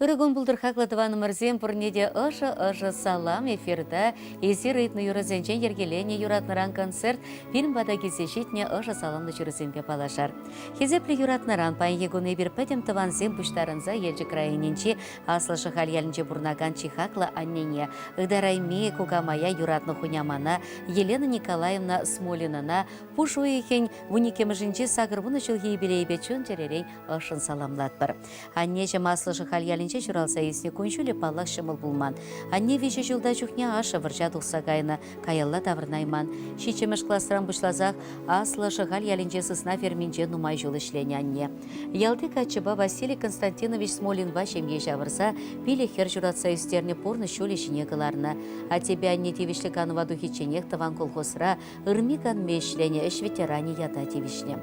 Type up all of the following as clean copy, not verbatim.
Ырыгун булдыр хакладыван мырзем пурнеде ыжы салам эфирда эсир ыйтны юрызенчен ергелене юратныран концерт фильм бада кезешитне ыжы саламны жүрізембе балашар. Хезеплі юратныран пайн егуны бір пәдем тыванзем пуштарынза елжі крайыненче аслышы халялінче бурнаган чихакла аннене ыдарайме кугамая юратны хунямана Елена Николаевна Смолинана пушуехен вуникемжинче сагырвуны жылги билейбе чын жеререй ышын саламлатпыр. Аннече маслышы халялінче журалса есне күншілі палақ шымыл булман. Анне веше жылда жүхне ашы выржа тұқса кайына каялла тавырнайман. Шичемеш классыран бұшлазақ аслышы халялінче сысна ферменче нумай жыл ішлене анне. Ялды качыба Василий Константинович Смолинва шемге жавырса пиле хер журатса үстерне порны шөлі шине кыларына. А тебе анне тевишлі каныва духиченех таван колхозра ырмикан мешлене іш ветеране ята тевишне.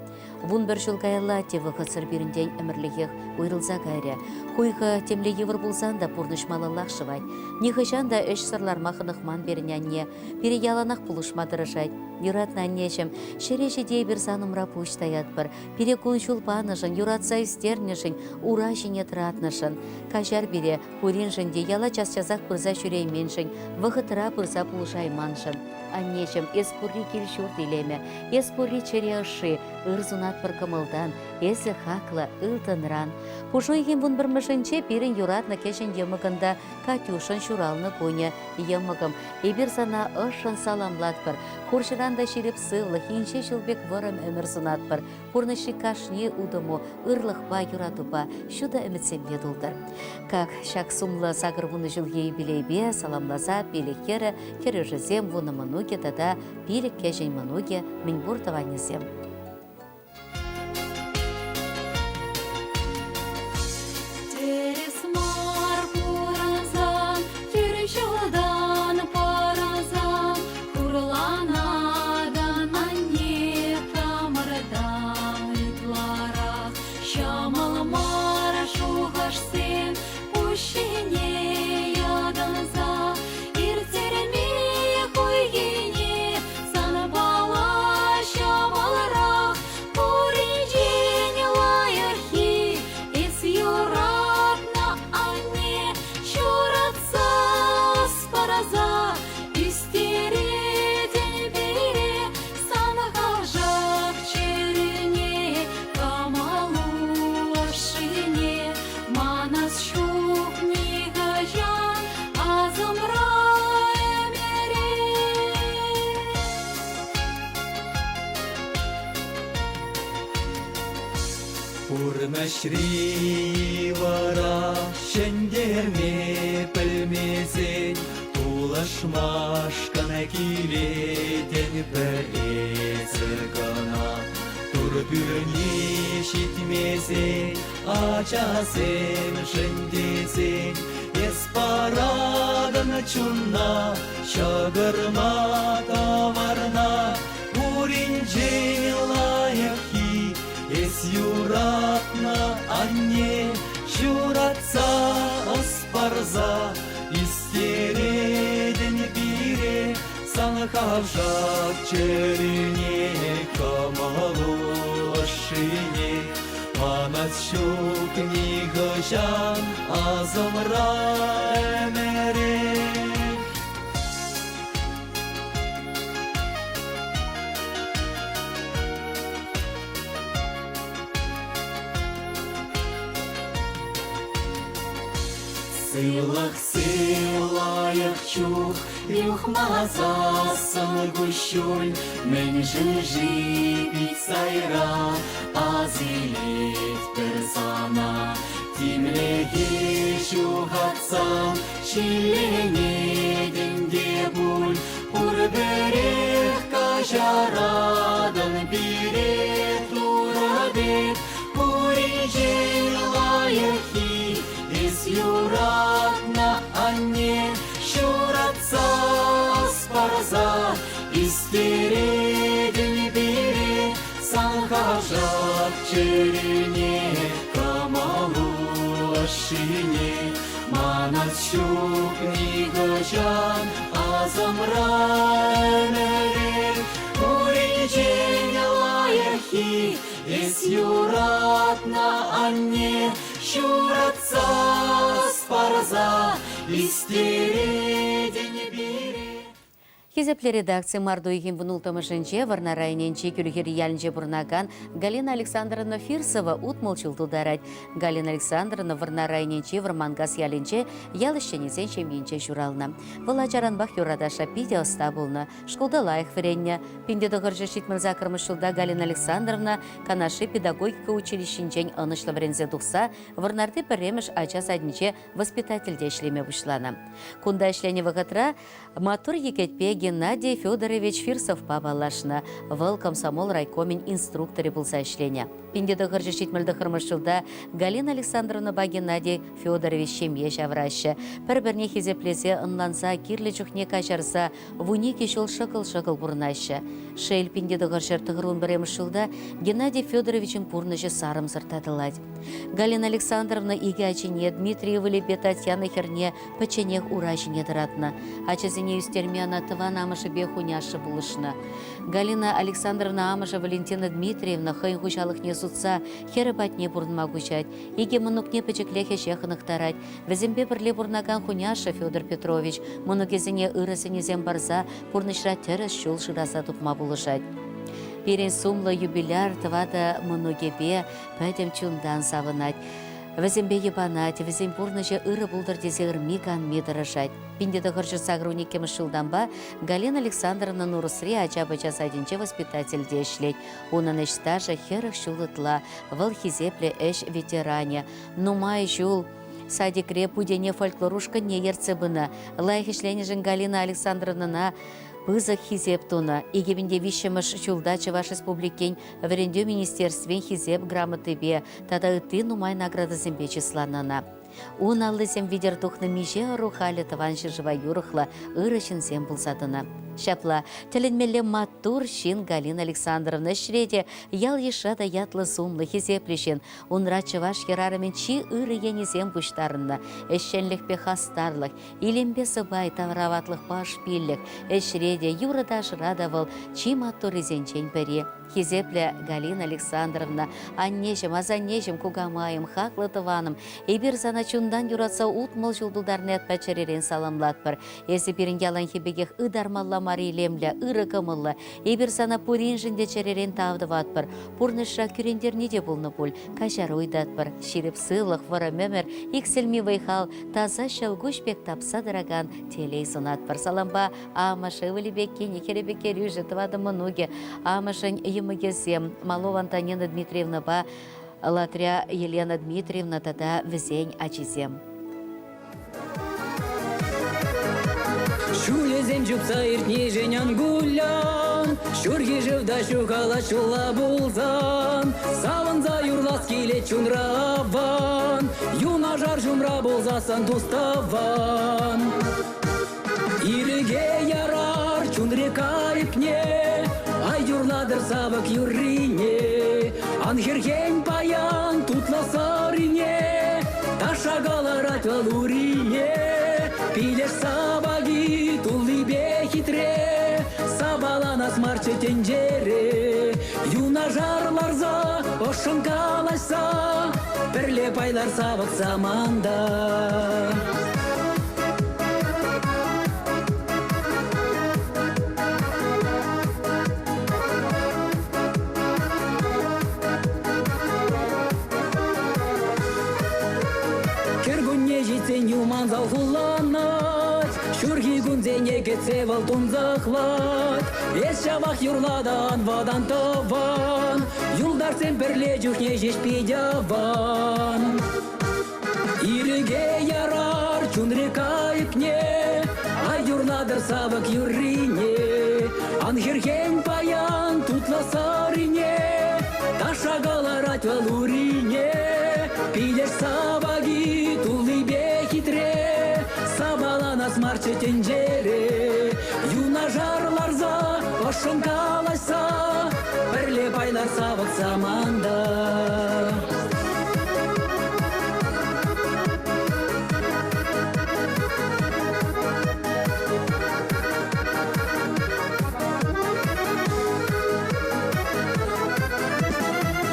Вун бір жыл каялла теві қыцыр бірінден әмірлігех уйрылза кайры. Хуйха темле евір болсан да пурныш малалақ шывай. Нехыжан да үш сырлар махынықман берінянне. Пере яланақ пулышма дырышай. Юратна аннешім, шереші дей бір санымра пуштаят бір. Пере күншул панышын, юратса үстернішін, ура жіне тұратнышын. Кажар бере, курин жінде яла час-часақ пырза шүрейменшін, вғытыра пырза пулышайманшын. Аннешім, эспурри келшур делеме, эспурри чере ұшы, ырзунат бір кымылдан, эсі хақлы, ылтынран. Пушуйген бұн бір мүшінче перін юратна кешін емігінда Катюшын шуралны көне емігім. Эбір сана ұшын саламлат бір. Хуршыранда шереп сылы, хинше шылбек вырым өмір сунат бір. Пурнышы кашне удыму, ырлықпа юратупа, шуда үмітсен едулдыр. Как шак сумлы сағыр вуны жылгей білейбе, саламласа пелекері, кері жызем вуны мұнуге тада пелек кешен мұнуге мен бұртаванезем. Урнашри вара шендерме пілмезен, Тулашмашкана киледен білезі гана. Турбүрне шитмезен, ачасен жендезен, Еспарадан чунна, шагырма таварна, Уринжен лаяхи, Ес юратна анне, журатса аспарза, истереден бире, санхавжак черіне камалу ашыне, манас шук нигожан азымра әмере. Сылах сылаях чух, юхмазасан гущуль, мен жижи бит сайра, азилет персана. Тимлеге шухатсан, шиленеден дебуль, урберех кажарадан бирет лурадет, уринжен лаяхи, Ес юратна анне, шуратса аспарза, истереден бире, санхавжак черіне камалу ашыне, манас шук нигожан азымра әмере, уринжен лаяхи, Ес юратна анне, Шуратса таза, истереден бире. Хизепле редакция Мардуихин внул тамашинче варна райненче кюльгер яльнче бурнаган Галина Александровна Фирсова утмолчил тударать. Галина Александровна варна райненче вармангас ялинче ялыщенесен шемьенче журална. Валачаранбах юрадаша пиде остабулна. Школда лайх вренне. Пинде догоржа шитмырза кырмышылда Галина Александровна канаши педагогика училищенчен анышлы врензе тухса варнарды піремеш ача садниче воспитательде ишлеме бушлана. Кунда ишлене вагатра матур екетпе Геннадий Федорович Фирсов пабалашна. Вăл комсомол райкомин инструкторы булса ишлене. Пиндеда хыржышит мөлді хырмышылда Галина Александровна ба Геннадий Федорович шемье шаврашы. Пір-бірне хизеплесе ынланса, кирлі жүхне качарса, вуни кешол шықыл-шықыл бұрнашы. Шейл пиндеда хыржыр тұғырын біремышылда Геннадий Федоровичын пурнышы сарым сыртатылад. Галина Александровна иге ачине Дмитриева лепе Татьяна херне паченех урачине дыратна. Ачазине үстерме анатыван амышы бехуняшы булышна. Галина Александровна амышы Валентина Дмитриевна хайн хучалық не сутса, хері батне бұрынма гучать. Иге мұнукне пачеклехе шехынық тарать. Візімбе бірле бұрнаган хуняшы Федор Петрович. Мұнукезіне ырысынезен барса, бұрнышра теріс шул шыраса тұпма булышать. Перен сумлы юбиляр тывада мұнугебе пәдем чундан савынать. Візімбе ебанать, візім бұрныжы ыры бұлдыр десе ырмиган медырышать. Пиндеді ғыржы сағыруне кемішілдан ба, Галина Александровна Нурысри ача-бача садинче воспитательде ішлет. Унын іш стажа херіх шулытла, выл хизепле әш ветеране. Нумай жул, садикре пудене фольклорушка не ерцебіна. Лайх ішленежін Галина Александровна пызық хизеп туна. Игебінде вишемыш чулдачы ваш республикен вренде министерствен хизеп грамоты бе, тада ыты нумай награды зембе числанана. Он аллысем видер тухны меже рухали таванши жива юрыхла ырышын зем булсадына. Шапла, теленмеле матур шин Галина Александровна шреде ял ешада ятлы сумлы хизеплешен. Унра чываш херарымен чи ыры енезем пуштарынна. Эшшенлік пе хастарлық, илембе сыбай тавраватлық пашпиллік. Эшреде юрыда жырадавыл чи матур изенчен пәре. Хизепле Галина Александровна, аннежем, азаннежем кугамайым, хаклы тываным. Эбір зана чундан юратса утмыл жулдулдарны әтпәчеререн саламлатпыр. Эсі бірін ялан хебегех ыдармалла марилемлі, ыры кымылла. Эбір зана пурин жінде черерен тавдыватпыр. Пурныша күрендерне де болны бұл, кашар ойдатпыр. Ширіп сылық, вара мөмір, икселми вайхал, таза шалгуш бек тапса дыраган телей сынатпыр. Саламба амашы вылебекке, некеребекке рюжі тывады мұнуге, амашын Емыгезем, Малова Антонина Дмитриевна ба, Латря Елена Дмитриевна тада візень ачизем. Шулезем жупса иртне женян гулян, шурги живда шукала шула булзан, савынза юрлас келе чунраван, юна жар жумра болзасан туставан. Иреге ярар чунрека ипне, ай юрладыр сабык юррине, анхерхен паян тутласарине, ташагалар атвалурине, пилеш сабаги туллибе хитре, сабаланас марче тенжере, юна жарларза ошын калайса, бірле пайлар сабык заманда. Юман зал хуланат, шурги гунзене кетсе валтун захват. Ес шавах юрладан вадан таван, юлдар сен бірле жүхне жешпедяван. Иреге ярар чунрека ипне, ай юрладыр сабык юррине, анхерхен паян тутласарине, ташагалар атвалурине, пилеш сабаги тулибе хитре, сабаланас марче тенжере, юна жарларза ошын калайса, бірле байлар сабык заманда.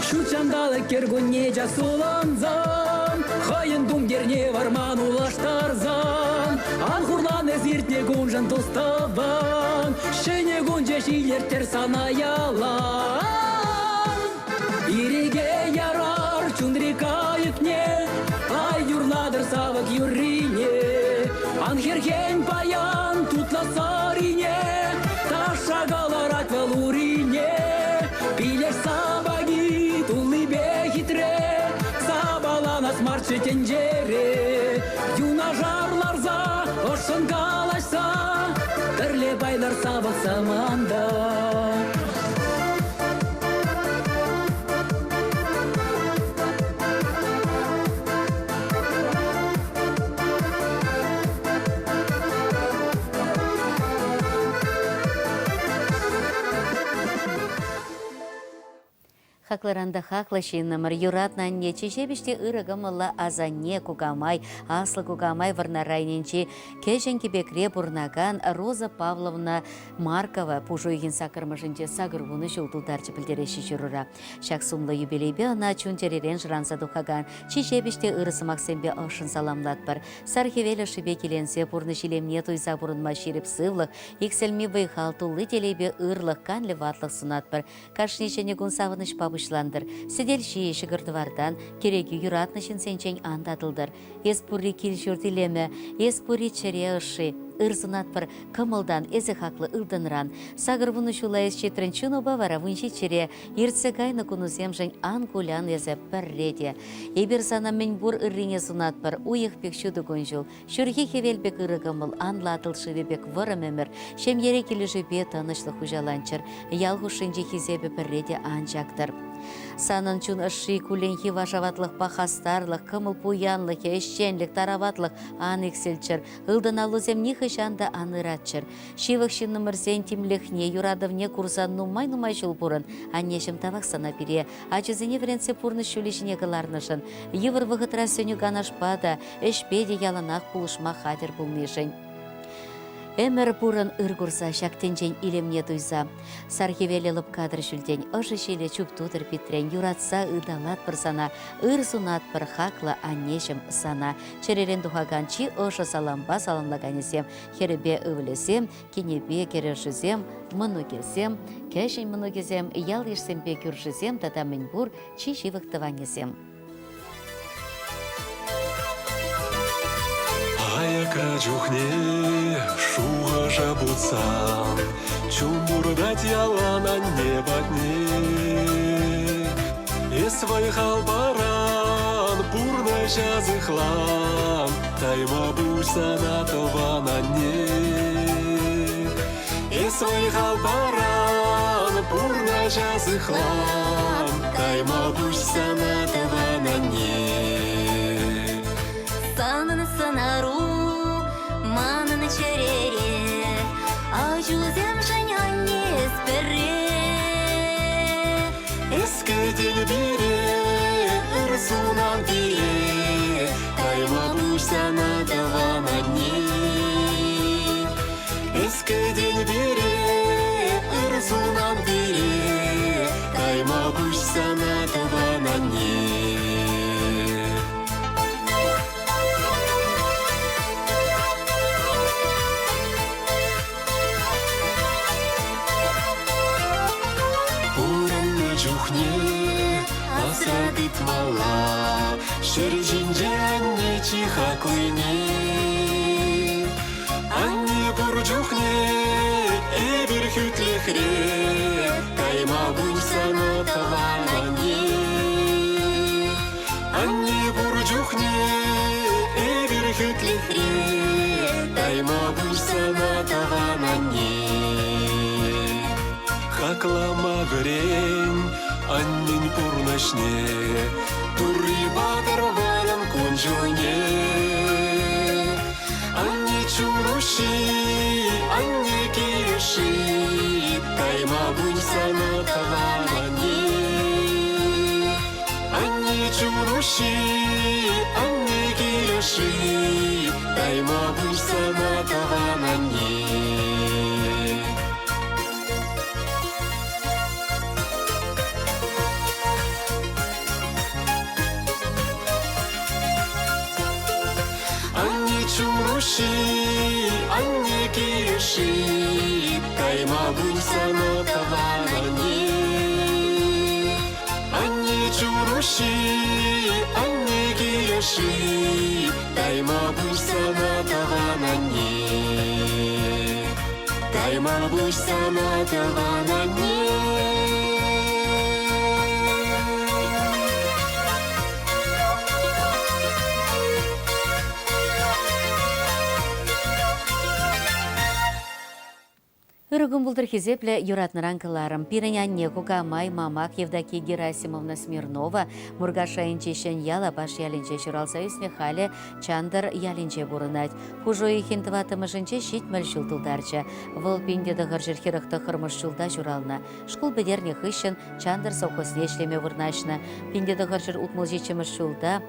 Шучандалы кергунне жасуланзан, хайын думдер перне варман улаштарзан, анхурлан эзиртне гунжан тоставан, шене гунже шилертер санаялан. Иреге ярар чундрика икне, ай юрладыр савак юрине, анхерхен паян тутласарине, ташагаларат валурине, пилеш сабаги тулыбе хитре, сабалана смарчы тенжере, юна жарларза ошын калашса, бірле байлар сабак саманда. Хакларанда хакла шиннамыр юратна не чечебиште ырыгымыла азане кугамай, аслы кугамай варнарайненче кежен кебекре бурнаган Роза Павловна Маркова пужуйгин сакырмышынче сагыргуны шултулдарчы білдереші жүрура. Шаксумлы юбилейбе ана чунчеререн жранса духаган, чечебиште ырысымак сенбе ышын саламлатпыр. Сархевелі шибе келенсе пурны шилемне туйса бурынма ширип сывлық, икселми выйхал тулы телейбе ырлық канлі ватлық сунатпыр. Кашнишене гун савыныш пабышландыр. Сидельши шығырдывардан кереги юратнышын сенчен андадылдыр. Еспури килшүртилеме, еспури чере ұшы, ырзунатпыр кымылдан эзе хаклы ылдынран. Сагырвуны шулайыз четрін чуноба вара вунши чере, иртсе гайны кунузем жын ан кулян езе пірреде. Ебір сана мен бур ыррине сунатпыр, уйық бек шуды гонжул. Шүрхи хевелбек ырыгымыл, анлатыл шывебек вырым өмір, шем ере келі жөбе танышлы хужаланчыр, ялгу шынжи хизебе пірреде анжактыр. Санын чун ыши куленхи вашаватлық пахастарлық, кымыл пуянлық, эшченлік, тараватлық ан экселчір, ылдын алузем нихышанда аныратчыр. Шивық шиннымырзен тимлехне, юрадовне курсан нумай жыл бұрын, аннешім тавақ сана бире, ачызыне вренце пурны шулешіне кыларнышын, евір вғытра сөню ганашпада, эшпеде яланақ пулышма хатер булнышын. Эмер пурын ыргурса шактенжен илемне туйса. Сархевелеліп кадр шүлден ыжы шеле чуптудыр питрен юратса ыдалат бір сана, ыр сунат бір хакла аннешім сана. Черерен духаган чи ыжы саламба саламлаганесем, херебе ывлесем, кенебе керешізем, мұны келсем, кәшін мұны кезем, ял ешсембе күршізем, татамын бұр чи живықтыванесем. Аяка чухне, шуға жабутсан, чумбурдать ялана небатне. Есвай халбаран, пурна жазыхлан, тайма бусана тована не. Есвай халбаран, пурна жазыхлан, тайма бусана тована не. Санын сынару, манын черере, ажузем жынyan еспере. Ескіден бире, ырсунан бире, тайма бусана тавана не. Ескіден бире, ырсунан бире, тайма бусана тавана не. Асрадыт мала, шержинже анне чиха клыне. Анне бурджухне, эбир хүтлехре, тайма бульсана тавана не. Анне бурджухне, эбир хүтлехре, тайма бульсана тавана не. Хаклама грень, аннен пурнашне, турри батыр варым конжуне. Анне чуруши, анне киреши, тайма бульсана тавана не. Анне чуруши, анне киреши, тайма бульсана тавана не. чуруши, анне киреши, кайма бунсана таванани. Анне чуруши, анне киреши, кайма бунсана таванани. Кайма бунсана таванани. Үрігін бұлдыр кезеплі юратныран кыларым. Пиренянне Кукамай Мамак Евдокия Герасимовна Смирнова Мургашайын чешен яла баш ялінче Шуралсоюзне халі чандыр ялінче бұрынат. Хужо ихин тыватымышынче шитміл шултылдарча. Выл пинде дығыр жерхеріқті қырмыш шулда журална. Шкул бедерне хыщын чандыр совхознешлеме вырначна. Пинде дығыр жер утмыл жечіміш шулда.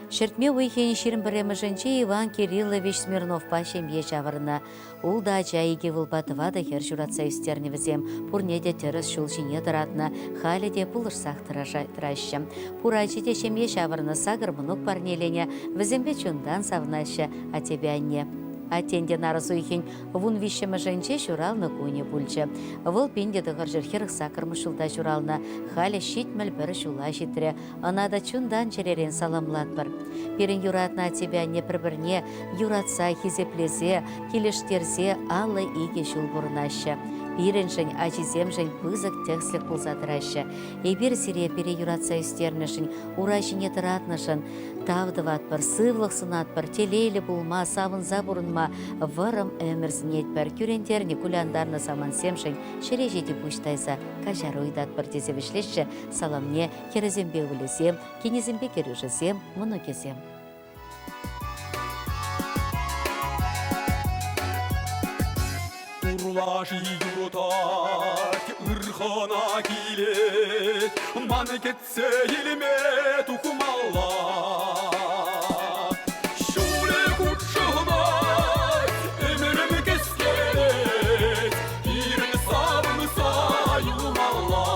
Шертме уйхен ширим біремішінче Иван Кириллович Смирнов пашемге чавырына. Ул да чайге вылпатыва да хер журатса үстерні візем. Пурнеде теріс шул жіне дыратына, халі де пулырсақ тыращым. Пурачы де шемге чавырына сагыр мұнық парнелене, візембе чундан савнашы, а тебе анне. Атенде нарысу ихень вун вишемі жэнче журалны куне пульчы. Выл пенде дығыр жерхерық сакырмы шулда журалны. Халі шитміл бірі шула житірі. Анада чундан черерен саламлат бір. Перін юратна тебе не бір-бірне юратса, хизеплезе, келештерзе, алы иге шул бұрынашы. Пиреншін, ачиземшін пызык текслік пулзатырашы. Эбір сире пере юратса үстернішін, урашыне тұратнышын, тавдыват бір, сывлық сынат бір, телейлі бұлма, савын забұрынма, вырым өмірзінет бір, күрентерні куляндарны саман семшін, шережеті пұштайса, кажар ойдат бір тезевішлеші, саламне, керезембе өлізем, кенезембе кережізем, мұны кезем. Урлаши юртать, ырхана килет, маны кетсе елеме тухумалла. Шуле кучығынай, өмірім кескелет, ирін сабын сайылмалла.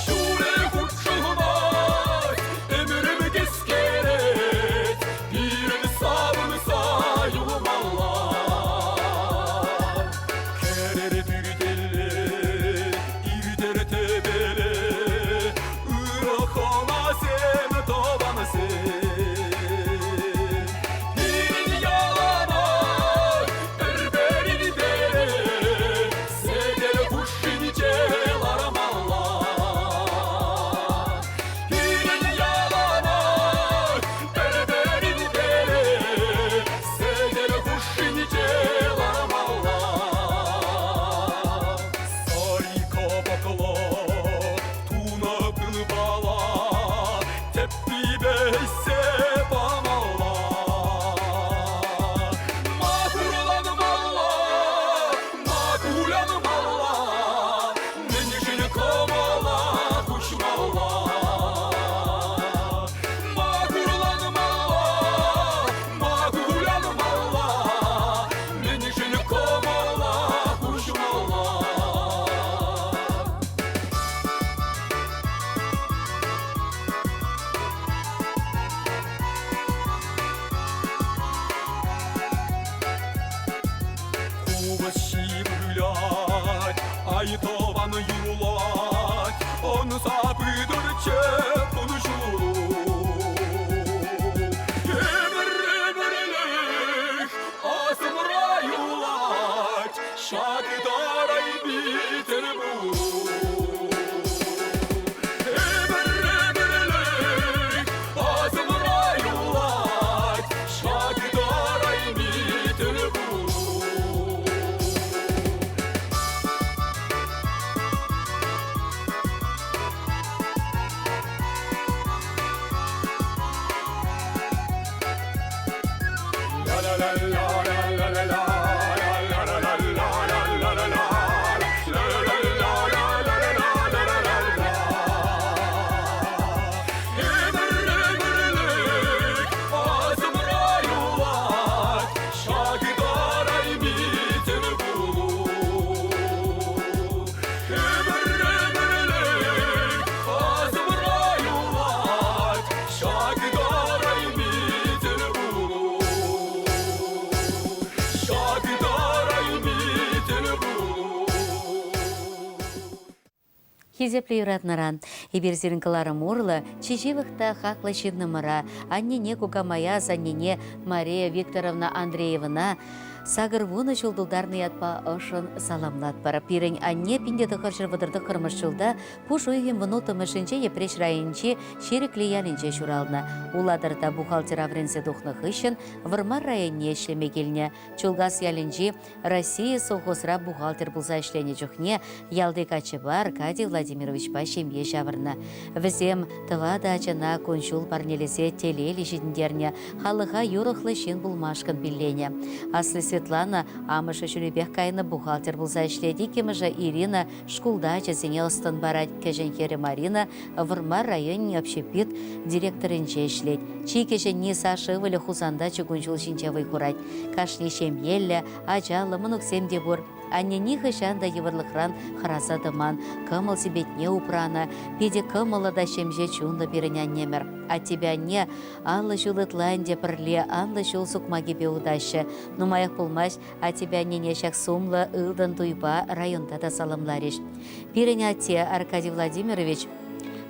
Шуле кучығынай, өмірім кескелет, ирін сабын сайылмалла. Айтованы юлать, он запыдырче конuşur. Emir asımra yulat, şakidaray bitir bu. Emir asımra yulat, şakidaray bitir bu. Şakidaray bitir bu. хизепле юратнаран. Ибир сиренкалары мурлы, чиживыхта хақлы шиднымыра, аннене кукамая, заннене Мария Викторовна Андреевна, сагыр вуны чулдулдарны ятпа ышын саламлат пара. Пирень анне пинде тықыршыр вадырды қырмыш чулда, пуш уйгин вынуты мышынче епреш райынче шерекли ялінче шурална. Уладырда бухгалтер авренсе духны хыщын, вырмар райынне ишлеме келне. Чулгас ялінче Россия совхозра бухгалтер булса ишлене чухне, ялды качыбар Аркадий Владимирович па шемье жавырна. Візем тыва дачына кончул парнелесе телели жидіндерне, халыға юрықлы шин булмашкын биллене. Аслы Светлана амышы жүребек кайны бухгалтер булса ишледі, кемыжа Ирина шкулда чесене ыстын барад, кеженхері Марина вырмар район общепит директорынче ишлет. Чи кеженне Сашы вылы хузанда чугунчул шинче вайкурать. Кашни шемьелле, ажалы мынуксем де бур. Аннени хышанда евырлықран хараса дыман, кымыл себетне упрана, педе кымылы да шемже чунлы берінен немер. А тебя не, аллы жулытланде пірле, анлы жул сукмаге беудашы. Нумаяқ пулмаш, а тебя не нешак сумлы ылдын туйба районда да салымлариш. Беріне те Аркадий Владимирович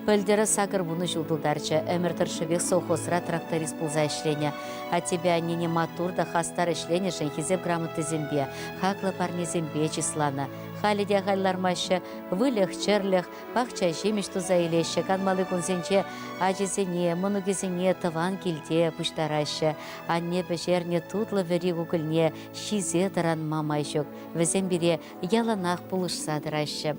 пөлдері сагыр бұны жылдылдарчы, өмір тұршыбек совхозра тракторист бұлза ішлене. А тебя нене матур да хастар ішлене хизеп грамоты зембе, хақлы парне зембе числана. Халиде халлармашы, вылех, черлех, пахча жемеш туза илеші, канмалы күнсенче ажесене, мұнугесене тыван келде пұштарашы. Анне бәшерне тутлы вері күкілне, шизе таран мамайшық, візем бере яланақ пұлышсадырашы.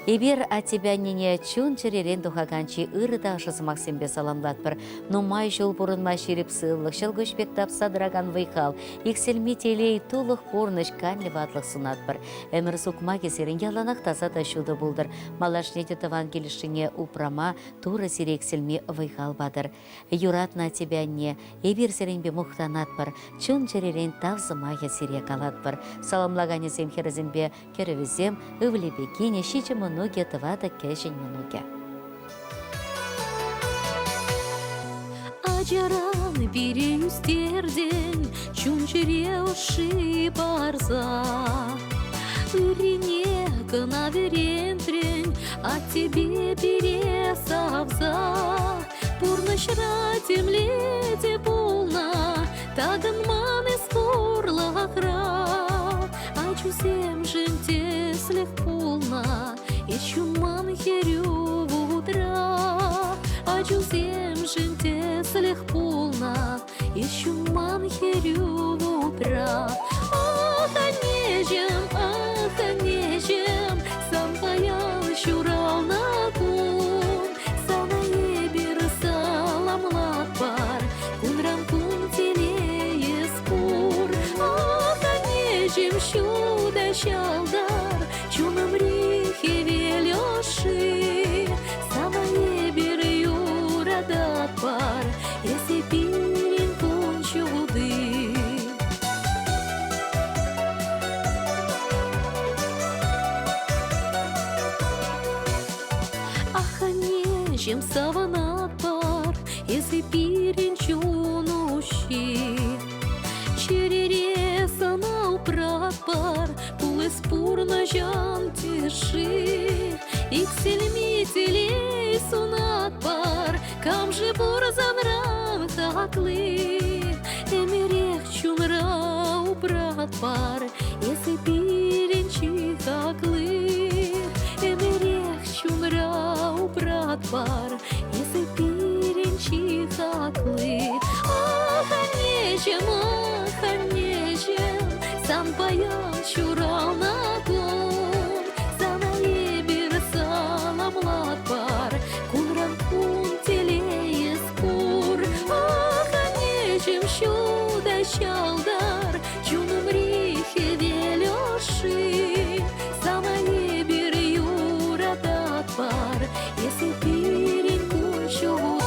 Ибер а тебя нене чун черерен духаганчи ырыда ашызымақ сембе саламлатпыр. Нумай жол бұрынма шеріп сыллық, шылгөшпек тапса дыраган вайқал. Икселми телей тулық порныш канлі ватлық сунатпыр. Әмір сукма кесерін яланақ таза ташуды бұлдыр. Малашнеті таван келішіне упрама туры сире икселми вайқал бадыр. Юратна тебя не, ибер серенбе мұқтанатпыр. Чун черерен тавзымағы сире калатпыр. Саламлагане семхерізімбе керевізем, ывлебекене, шичі многие тывада кешень многие. Ажаран береюстерден, чунчере уши барза. Ирине гына верентрен, а тебе бере савза. Пурнышра темлете полна, тагын маны спорлахра. А чусем женте слег полна, еще ман херю в утра, а чусем женте слег полна, еще ман херю в утра. Ах, нежем, сам паял щурал на кун, санае бир саламлат бар, кунрам кун телее спор. Ах, нежем щуда щалдар, чуным рихе велёши, самае бир юрадат бар, если пирин кончуды. Ах, нежем саванат бар, если пирин чунущи. Черере санау прат бар, пулы спурно жан тиши. Иксельми телей сунат бар, кам же бурзанрам хаклы. Эмерех чунра убрат бар, если пиренчи хаклы. Эмерех чунра убрат бар, если пиренчи хаклы. Ах, нежем, сам паял чурал на кун, санае бир саламлат бар, кунран кун телее спор. Ах, нежем щуда щалдар, чуным рихе велёши, санае бир юрадат бар, если пирин кончуды.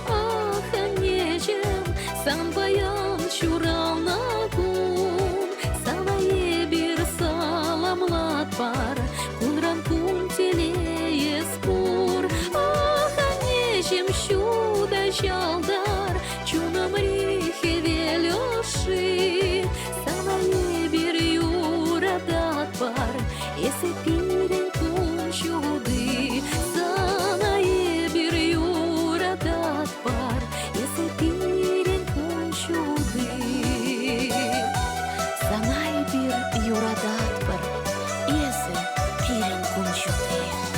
Ах, нежем, сам баян чурал на кун, санае бир саламлат бар, кунран кун телее юрадат бір, есі пирен күн жүте.